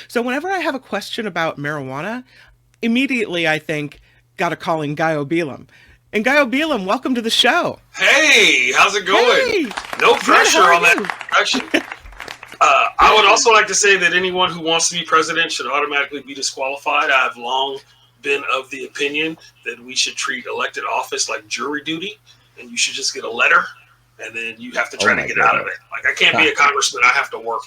So whenever I have a question about marijuana, immediately I think, gotta call in Ngaio Bealum. And Ngaio Bealum, welcome to the show. Hey, how's it going? Hey, No good. How pressure are on that you? introduction. I would also like to say that anyone who wants to be president should automatically be disqualified. I've long been of the opinion that we should treat elected office like jury duty, and you should just get a letter, and then you have to Oh try to my get out of goodness. it. Like, I can't be a congressman, I have to work.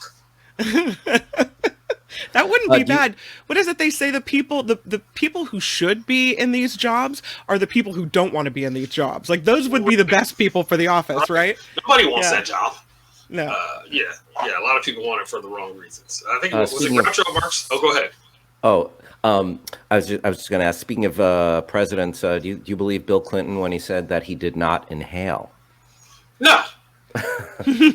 That wouldn't be Do you, bad. What is it they say? The people who should be in these jobs are the people who don't want to be in these jobs. Like those would be the best people for the office, right? Nobody wants Yeah. that job. No. Yeah, yeah, a lot of people want it for the wrong reasons. I think, was it speaking of, Groucho Marx? Oh, go ahead. oh, I was just going to ask. Speaking of presidents, do you believe Bill Clinton when he said that he did not inhale? No, he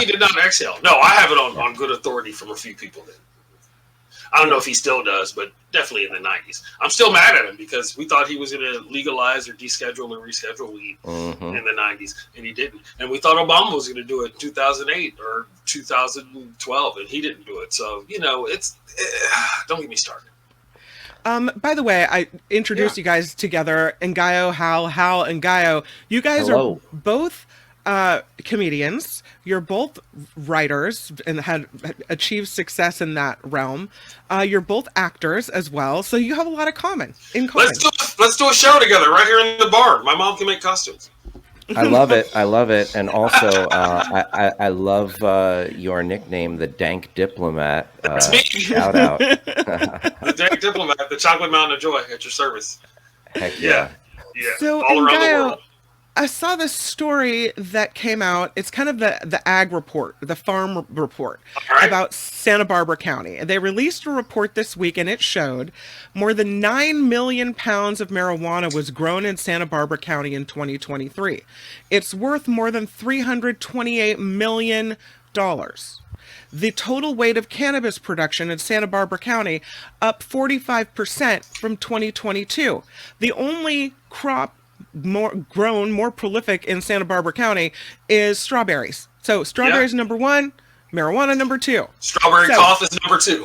did not exhale. No, I have it on good authority from a few people. I don't know if he still does, but definitely in the 90s. I'm still mad at him because we thought he was going to legalize or deschedule or reschedule weed Hmm. in the 90s, and he didn't. And we thought Obama was going to do it in 2008 or 2012, and he didn't do it. So, don't get me started. By the way, I introduced you guys together, Ngaio, Hal, and Ngaio. You guys are Hello. both comedians. You're both writers and had achieved success in that realm. You're both actors as well, so you have a lot of in common. Let's do a show together right here in the bar. My mom can make costumes. I love it. I love it. And also, I love your nickname, the Dank Diplomat. That's me. Shout out. The Dank Diplomat, the Chocolate Mountain of Joy at your service. Heck Yeah, yeah. yeah, So, all around the Ngaio, world. I saw this story that came out. It's kind of the ag report, the farm report All right. about Santa Barbara County. They released a report this week and it showed more than 9 million pounds of marijuana was grown in Santa Barbara County in 2023. It's worth more than $328 million. The total weight of cannabis production in Santa Barbara County up 45% from 2022. The only crop more prolific in Santa Barbara County is strawberries. So strawberries number one, marijuana number two. Strawberry cough is number two.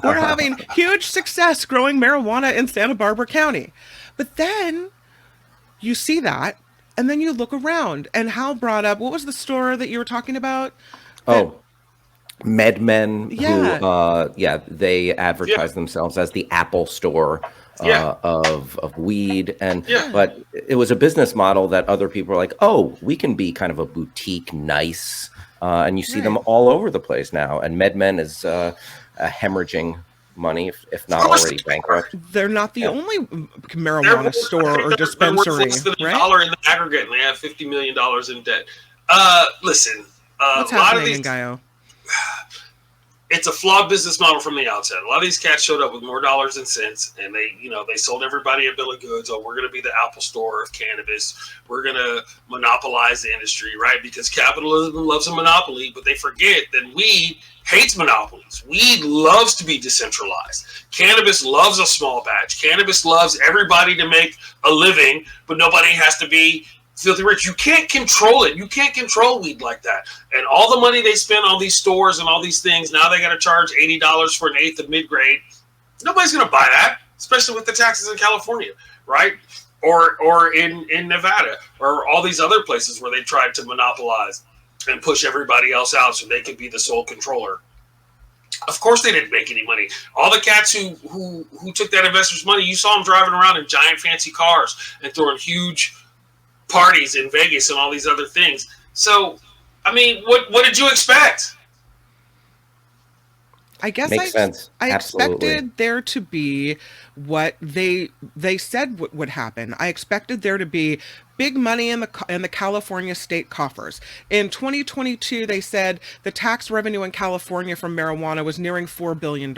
We're having huge success growing marijuana in Santa Barbara County. But then you see that, and then you look around, and Hal brought up, what was the store that you were talking about? Oh, MedMen, Yeah. who, they advertise themselves as the Apple Store of weed, but it was a business model that other people were like, oh, we can be kind of a boutique, nice, and you see them all over the place now. And MedMen is hemorrhaging money, if not already bankrupt. They're not the only marijuana store or dispensary, less than right? $1 in the aggregate, and they have $50 million in debt. Listen, What's a lot of happening these, in Ngaio? it's a flawed business model from the outset. A lot of these cats showed up with more dollars and cents, and they sold everybody a bill of goods. Oh, we're going to be the Apple Store of cannabis. We're going to monopolize the industry, right? Because capitalism loves a monopoly, but they forget that weed hates monopolies. Weed loves to be decentralized. Cannabis loves a small batch. Cannabis loves everybody to make a living, but nobody has to be filthy rich. You can't control it. You can't control weed like that. And all the money they spend on these stores and all these things, now they got to charge $80 for an eighth of mid-grade. Nobody's going to buy that, especially with the taxes in California, right? Or in Nevada, or all these other places where they tried to monopolize and push everybody else out so they could be the sole controller. Of course they didn't make any money. All the cats who took that investor's money, you saw them driving around in giant fancy cars and throwing huge parties in Vegas and all these other things. So, I mean, what did you expect? I guess Makes sense. I Absolutely. expected there to be what they said would happen. I expected there to be big money in the California state coffers. In 2022, they said the tax revenue in California from marijuana was nearing $4 billion.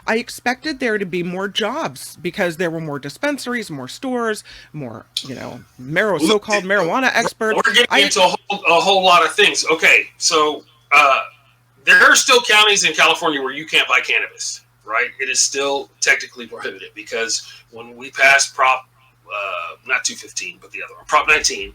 I expected there to be more jobs because there were more dispensaries, more stores, more, so-called marijuana experts. We're getting into a whole lot of things. Okay, so there are still counties in California where you can't buy cannabis, right? It is still technically prohibited because when we passed Prop, not 215, but the other one, Prop 19,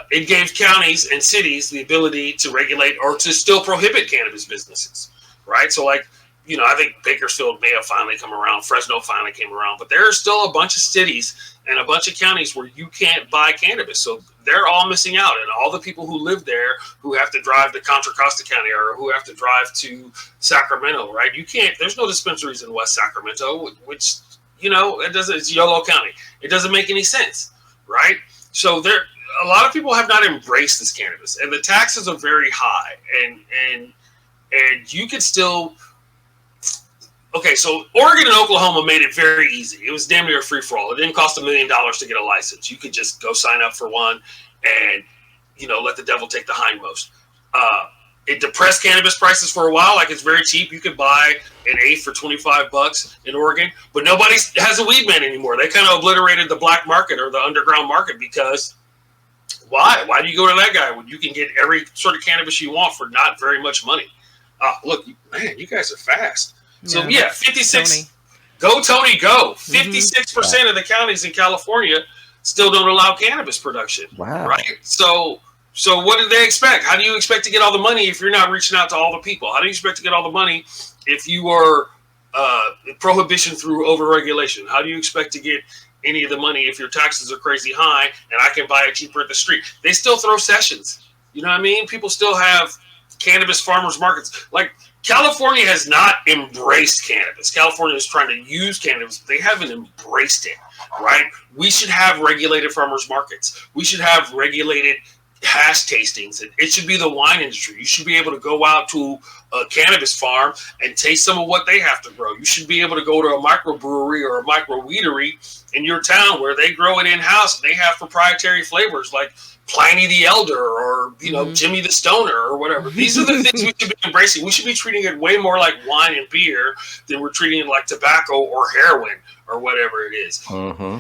it gave counties and cities the ability to regulate or to still prohibit cannabis businesses. right? So like, I think Bakersfield may have finally come around. Fresno finally came around, but there are still a bunch of cities and a bunch of counties where you can't buy cannabis. So they're all missing out. And all the people who live there who have to drive to Contra Costa County or who have to drive to Sacramento, right? There's no dispensaries in West Sacramento, which, it's Yolo County. It doesn't make any sense, right? So a lot of people have not embraced this cannabis, and the taxes are very high. And you could still... Okay, so Oregon and Oklahoma made it very easy. It was damn near a free-for-all. It didn't cost $1 million to get a license. You could just go sign up for one and, let the devil take the hindmost. It depressed cannabis prices for a while. Like, it's very cheap. You could buy an eighth for $25 in Oregon, but nobody has a weed man anymore. They kind of obliterated the black market or the underground market because why? Why do you go to that guy when you can get every sort of cannabis you want for not very much money? Look, man, you guys are fast. So, 56. Tony. Go, Tony, go. 56% of the counties in California still don't allow cannabis production. Wow. Right? So what do they expect? How do you expect to get all the money if you're not reaching out to all the people? How do you expect to get all the money if you are prohibition through overregulation? How do you expect to get any of the money if your taxes are crazy high and I can buy it cheaper at the street? They still throw sessions. You know what I mean? People still have cannabis farmers markets. Like, California has not embraced cannabis. California is trying to use cannabis. They haven't embraced it, right? We should have regulated farmers markets. We should have regulated hash tastings. It should be the wine industry. You should be able to go out to a cannabis farm and taste some of what they have to grow. You should be able to go to a microbrewery or a microweedery in your town where they grow it in-house and they have proprietary flavors like Pliny the Elder or, Jimmy the Stoner or whatever. These are the things we should be embracing. We should be treating it way more like wine and beer than we're treating it like tobacco or heroin or whatever it is. Mm-hmm.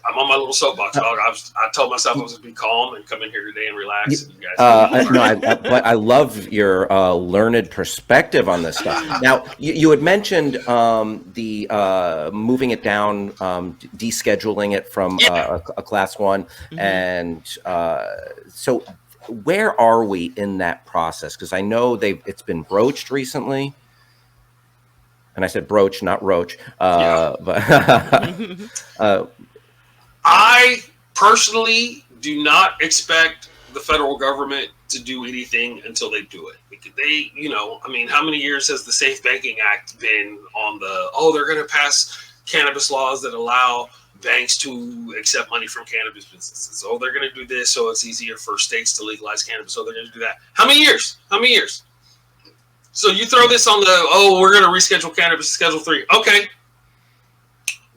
I'm on my little soapbox, dog. I told myself I was going to be calm and come in here today and relax. And you guys but I love your learned perspective on this stuff. Now, you had mentioned the moving it down, descheduling it from a class one. Mm-hmm. And so where are we in that process? Because I know it's been broached recently. And I said broach, not roach. But I personally do not expect the federal government to do anything until they do it. Because they, how many years has the Safe Banking Act been on they're going to pass cannabis laws that allow banks to accept money from cannabis businesses. Oh, they're going to do this so it's easier for states to legalize cannabis. Oh, they're going to do that. How many years? So you throw this on we're going to reschedule cannabis to Schedule 3. Okay.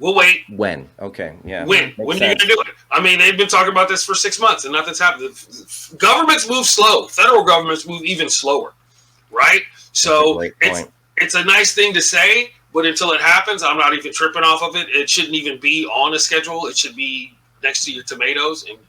We'll wait. When? Okay, yeah. When are you going to do it? I mean, they've been talking about this for 6 months and nothing's happened. Governments move slow. Federal governments move even slower, right? So it's a nice thing to say, but until it happens, I'm not even tripping off of it. It shouldn't even be on a schedule. It should be next to your tomatoes and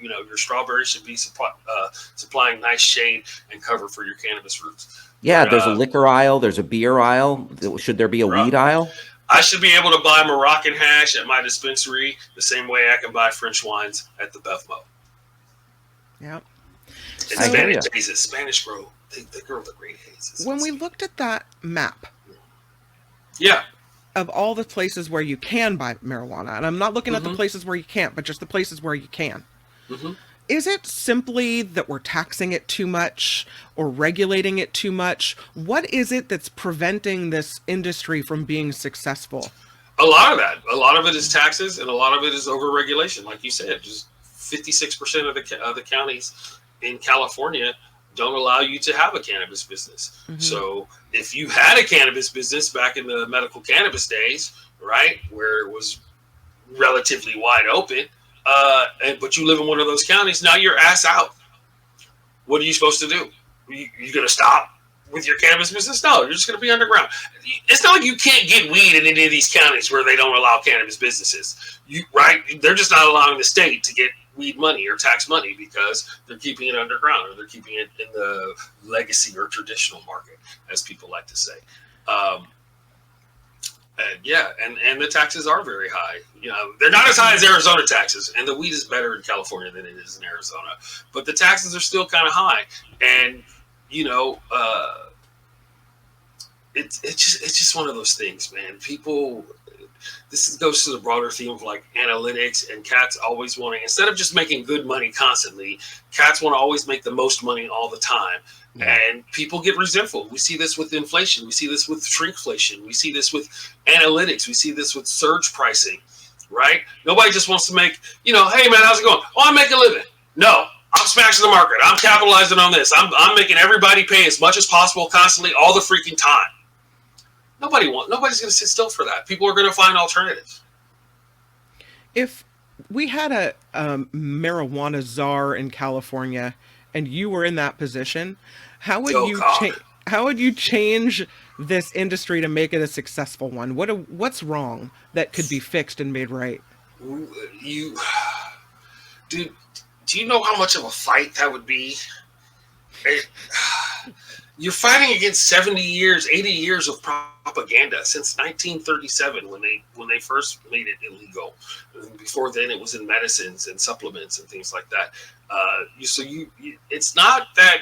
your strawberries should be supplying nice shade and cover for your cannabis roots. Yeah, there's a liquor aisle. There's a beer aisle. Should there be a weed aisle? I should be able to buy Moroccan hash at my dispensary the same way I can buy French wines at the BevMo. Yep. And Spanish hazes. Spanish grow. They grow the great hazes. When we looked at that map, of all the places where you can buy marijuana, and I'm not looking at the places where you can't, but just the places where you can. Mm-hmm. Is it simply that we're taxing it too much or regulating it too much? What is it that's preventing this industry from being successful? A lot of that. A lot of it is taxes, and a lot of it is overregulation. Like you said, just 56% of the counties in California don't allow you to have a cannabis business. Mm-hmm. So if you had a cannabis business back in the medical cannabis days, right, where it was relatively wide open, but you live in one of those counties, now you're ass out. What are you supposed to do? You going to stop with your cannabis business? No, you're just going to be underground. It's not like you can't get weed in any of these counties where they don't allow cannabis businesses. Right? They're just not allowing the state to get weed money or tax money because they're keeping it underground or they're keeping it in the legacy or traditional market, as people like to say. And the taxes are very high. They're not as high as Arizona taxes, and the weed is better in California than it is in Arizona. But the taxes are still kind of high, and it's just one of those things, man. People, goes to the broader theme of like analytics, and cats always wanting, instead of just making good money constantly, cats want to always make the most money all the time. And people get resentful. We see this with inflation. We see this with shrinkflation. We see this with analytics. We see this with surge pricing, right? Nobody just wants to make, hey man, how's it going? Oh, I make a living. No, I'm smashing the market. I'm capitalizing on this. I'm making everybody pay as much as possible constantly all the freaking time. Nobody's going to sit still for that. People are going to find alternatives. If we had a marijuana czar in California and you were in that position, how would you change this industry to make it a successful one? What's wrong that could be fixed and made right? Do you know how much of a fight that would be? You're fighting against 70 years, 80 years of propaganda since 1937 when they first made it illegal. Before then, it was in medicines and supplements and things like that. It's not that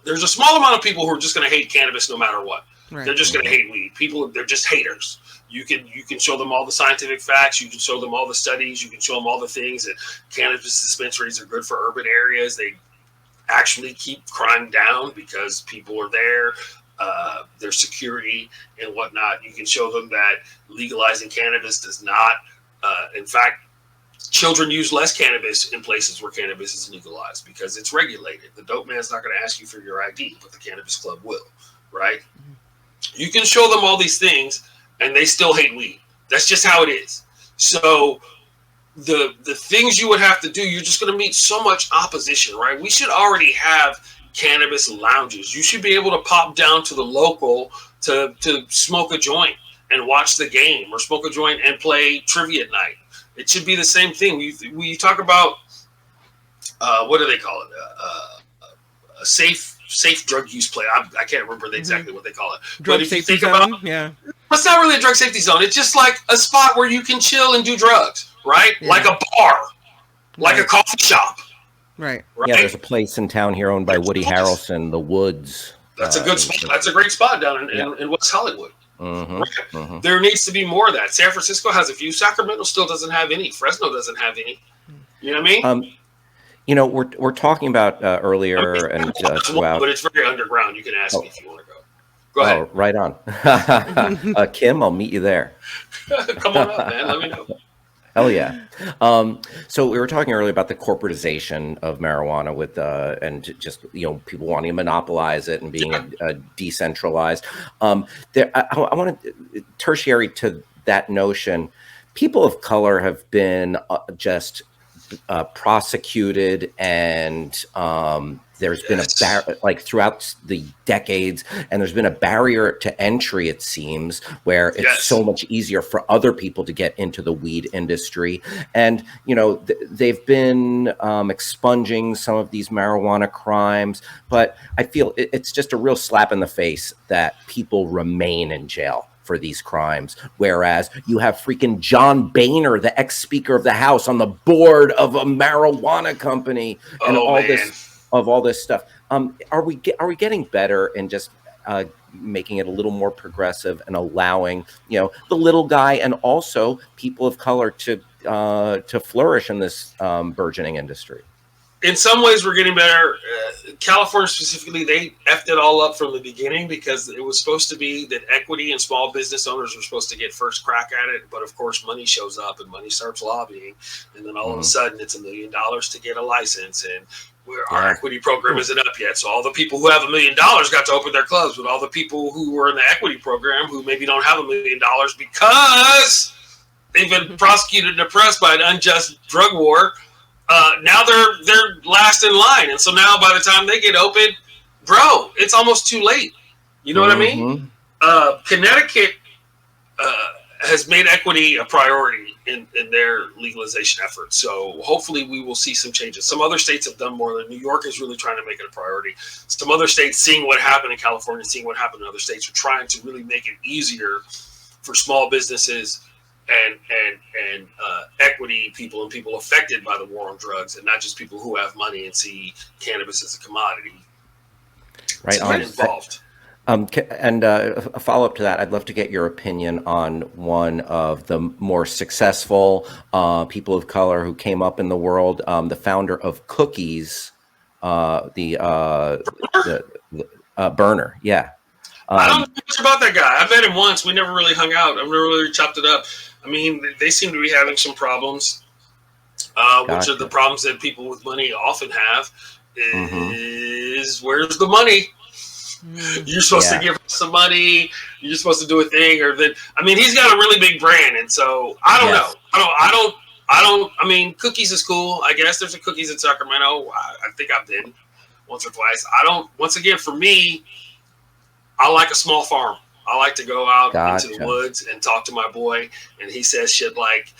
there's a small amount of people who are just going to hate cannabis no matter what. Right. They're just going to hate weed. They're just haters. You can show them all the scientific facts. You can show them all the studies. You can show them all the things that cannabis dispensaries are good for urban areas. They actually keep crime down because people are there, their security and whatnot. You can show them that legalizing cannabis does not, in fact, children use less cannabis in places where cannabis is legalized because it's regulated. The dope man's not going to ask you for your ID, but the cannabis club will, right? Mm-hmm. You can show them all these things and they still hate weed. That's just how it is. So the things you would have to do, you're just going to meet so much opposition, right? We should already have cannabis lounges. You should be able to pop down to the local to smoke a joint and watch the game, or smoke a joint and play trivia night. It should be the same thing. We talk about, what do they call it? A safe drug use play. I can't remember exactly what they call it. Drug safety zone, yeah. It's not really a drug safety zone. It's just like a spot where you can chill and do drugs, right? Yeah. Like a bar, like a coffee shop. Right. Yeah, there's a place in town here owned by Woody Harrelson, The Woods. That's a good spot. That's a great spot down in West Hollywood. Mm-hmm. Right? Mm-hmm. There needs to be more of that. San Francisco has a few. Sacramento still doesn't have any. Fresno doesn't have any. You know what I mean? We're talking about earlier and throughout, but it's very underground. You can ask me if you want to go. Go ahead. Oh, right on. Kim, I'll meet you there. Come on up, man. Let me know. Hell yeah. So we were talking earlier about the corporatization of marijuana with and just people wanting to monopolize it and being decentralized. I want to tertiary to that notion. People of color have been just prosecuted, and there's been throughout the decades, and there's been a barrier to entry, it seems, where it's so much easier for other people to get into the weed industry. And, they've been expunging some of these marijuana crimes, but I feel it's just a real slap in the face that people remain in jail for these crimes, whereas you have freaking John Boehner, the ex-Speaker of the House, on the board of a marijuana company, and all this stuff. Are we getting in in just making it a little more progressive and allowing the little guy and also people of color to flourish in this burgeoning industry? In some ways, we're getting better. California specifically, they effed it all up from the beginning because it was supposed to be that equity and small business owners were supposed to get first crack at it. But of course, money shows up and money starts lobbying. And then all of a sudden, it's $1 million to get a license. And our equity program isn't up yet. So all the people who have $1 million got to open their clubs. But all the people who were in the equity program who maybe don't have $1 million because they've been prosecuted and oppressed by an unjust drug war, now they're last in line. And so now by the time they get open, bro, it's almost too late. You know what I mean? Connecticut has made equity a priority in their legalization efforts. So hopefully we will see some changes. Some other states have done more. New York is really trying to make it a priority. Some other states, seeing what happened in California, seeing what happened in other states, are trying to really make it easier for small businesses and equity people and people affected by the war on drugs, and not just people who have money and see cannabis as a commodity. Right. Involved. And a follow-up to that, I'd love to get your opinion on one of the more successful people of color who came up in the world, the founder of Cookies, Burner. Yeah. I don't know much about that guy. I met him once. We never really hung out. I've never really chopped it up. I mean, they seem to be having some problems, which are the problems that people with money often have. Is where's the money? You're supposed to give us some money. You're supposed to do a thing, or that. I mean, he's got a really big brand, and so I don't know. I mean, Cookies is cool. I guess there's a Cookies in Sacramento. I think I've been once or twice. Once again, for me, I like a small farm. I like to go out into the woods and talk to my boy, and he says shit like,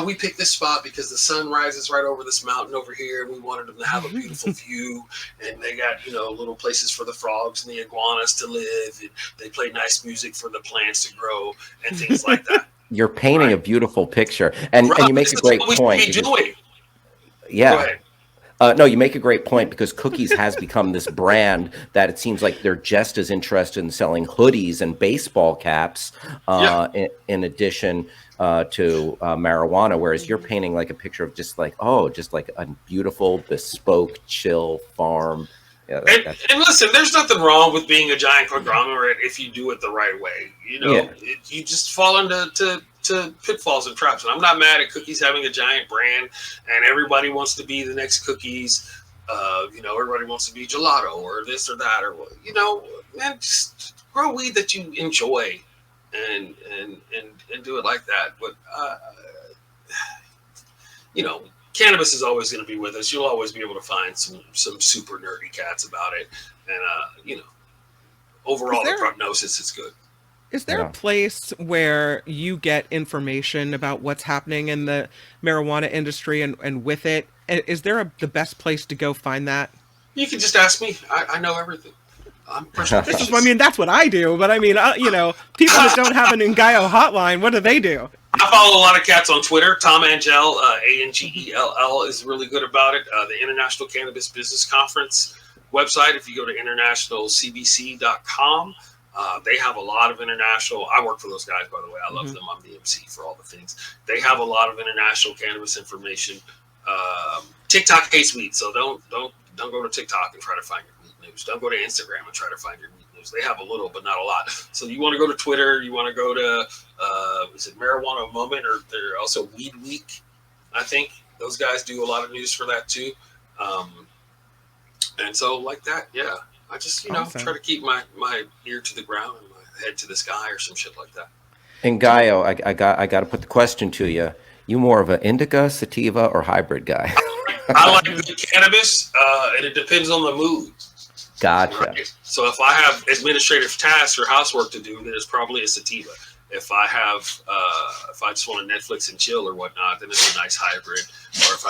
we picked this spot because the sun rises right over this mountain over here, and we wanted them to have a beautiful view, and they got, little places for the frogs and the iguanas to live, and they play nice music for the plants to grow, and things like that. You're painting a beautiful picture, and you make a great point. Yeah. Go ahead. No, you make a great point, because Cookies has become this brand that it seems like they're just as interested in selling hoodies and baseball caps in addition to marijuana, whereas you're painting like a picture of just like a beautiful, bespoke, chill farm. Yeah, and listen, there's nothing wrong with being a giant conglomerate if you do it the right way. You just fall into pitfalls and traps. And I'm not mad at Cookies having a giant brand, and everybody wants to be the next Cookies. Everybody wants to be gelato or this or that, or man, just grow weed that you enjoy, and do it like that. But cannabis is always going to be with us. You'll always be able to find some super nerdy cats about it, and overall the prognosis is good. Is there a place where you get information about what's happening in the marijuana industry and with it? Is there the best place to go find that? You can just ask me. I know everything. That's what I do. But I mean, people that don't have an Ngaio hotline, what do they do? I follow a lot of cats on Twitter. Tom Angell, Angell, is really good about it. The International Cannabis Business Conference website, if you go to internationalcbc.com, they have a lot of international. I work for those guys, by the way. I love them. I'm the MC for all the things. They have a lot of international cannabis information. TikTok hates weed, so don't go to TikTok and try to find your weed news. Don't go to Instagram and try to find your weed news. They have a little, but not a lot. So you want to go to Twitter. You want to go to is it Marijuana Moment, or they're also Weed Week? I think those guys do a lot of news for that too. And so like that, yeah. I just, try to keep my ear to the ground and my head to the sky or some shit like that. And Ngaio, I got to put the question to you. You more of an indica, sativa, or hybrid guy? I like the cannabis, and it depends on the mood. Gotcha. Right? So if I have administrative tasks or housework to do, then it's probably a sativa. If I have, if I just want to Netflix and chill or whatnot, then it's a nice hybrid. Or if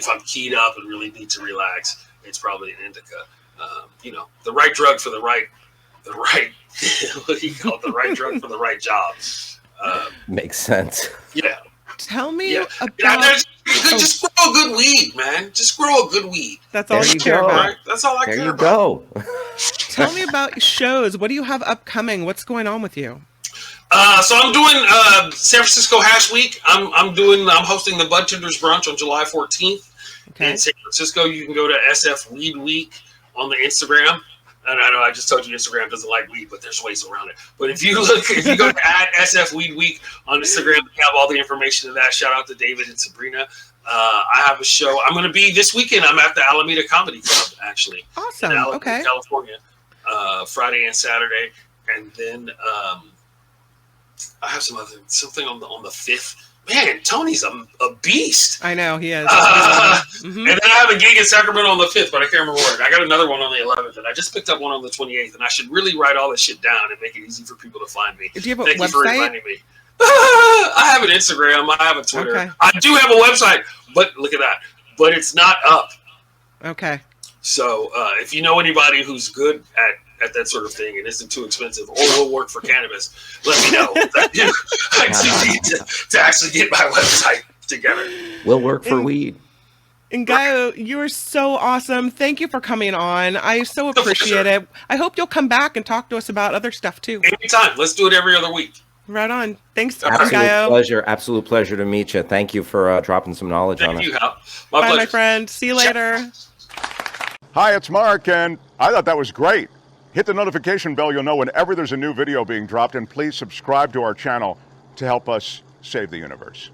I'm keyed up and really need to relax, it's probably an indica. The right drug for the right, what do you call it? The right drug for the right job. Makes sense. Yeah. Tell me about... just grow a good weed, man. Just grow a good weed. That's all you care about. Right? That's all I care about. There you go. Tell me about shows. What do you have upcoming? What's going on with you? So I'm doing San Francisco Hash Week. I'm hosting the Bud Tenders Brunch on July 14th. Okay. In San Francisco. You can go to SF Weed Week on the Instagram. And I know I just told you Instagram doesn't like weed, but there's ways around it. But if you go to @SF Weed Week on Instagram, we have all the information of that. Shout out to David and Sabrina. I have a show. I'm going to be this weekend. I'm at the Alameda Comedy Club, actually. Awesome. In California, Friday and Saturday, and then I have something on the 5th. Man, Tony's a beast. I know, he is. And then I have a gig in Sacramento on the 5th, but I can't remember where. I got another one on the 11th, and I just picked up one on the 28th, and I should really write all this shit down and make it easy for people to find me. Do you have a Thank website? you for reminding me. I have an Instagram. I have a Twitter. Okay. I do have a website, but look at that. But it's not up. Okay. So if you know anybody who's good at that sort of thing and isn't too expensive or will work for cannabis, let me know. I do need to actually get my website together. We'll work for weed. Ngaio, you are so awesome. Thank you for coming on. I so appreciate it. I hope you'll come back and talk to us about other stuff too. Anytime. Let's do it every other week. Right on. Thanks, Ngaio. Absolute pleasure to meet you. Thank you for dropping some knowledge on us. Thank you, Hal. Bye, my friend. See you later. Hi, it's Mark, and I thought that was great. Hit the notification bell. You'll know whenever there's a new video being dropped, and please subscribe to our channel to help us save the universe.